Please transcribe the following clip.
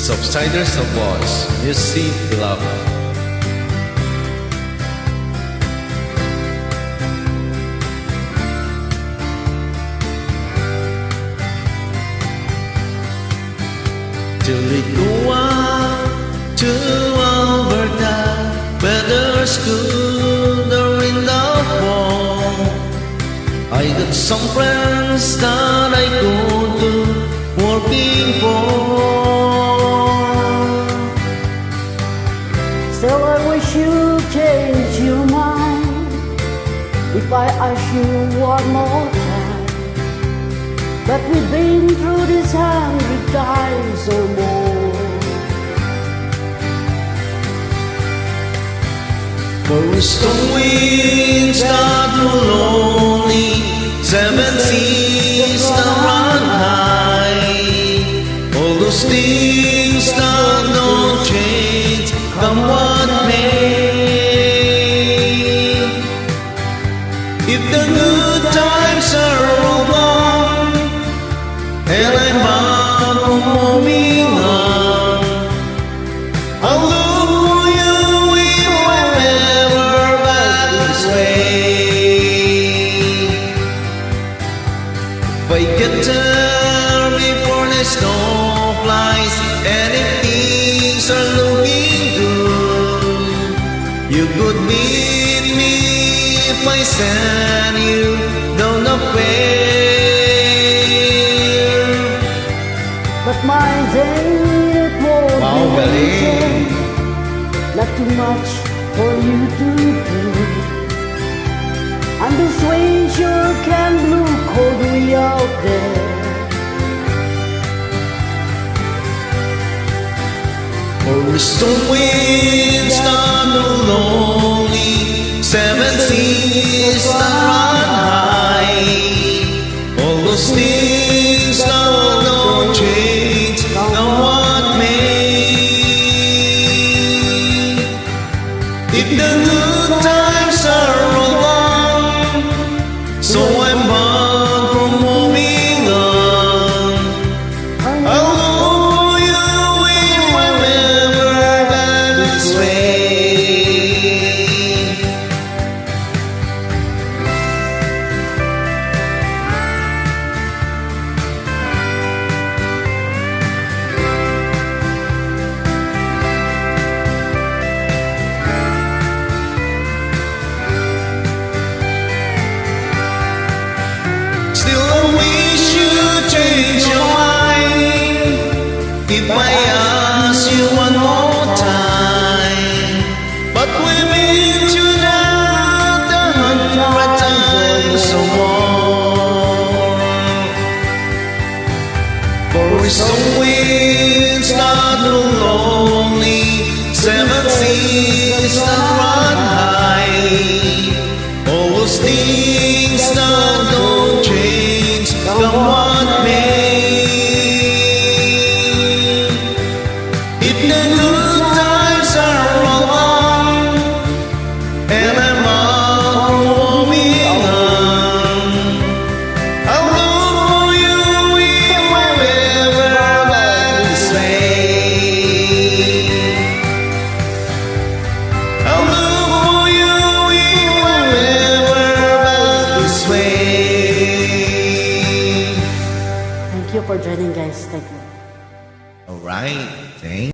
Subsiders of Voice, Music Beloved. Tulikuwa to Alberta, better school during the fall. I got some friends that I go to working for. Still I wish you change your mind if I ask you one more time. But we've been through this 100 times or more. For storm winds that blow lonely, 7 seas that run high, all those things that don't change, come what may. If the good times are over and I'm bound for moving on, I'll look for you if I'm ever back this way. If I get there before the snow flies and if things are looking good, you could meet me if I send you down the fair. But my day it won't be waiting. Not too much for you to do. And this way sure can blow cold way out there. For storm winds that blow lonely, 7 seas that run high, all those things that don't change, come what may. If the good times are over, so I'm bound for moving on, I'll look for you if I'm ever back this way. Still I wish you'd change your mind if I ask you one more time. But we've been through that 100 times or more. For some winds that blow lonely, 7 seas that run high, all those things that don't change, come what may. If the good times are over and I'm out for moving on, I'll look for you if I'm ever back this way. I'll look for you if I'm ever back this way. Thank you for joining, guys. Thank you. All right, thank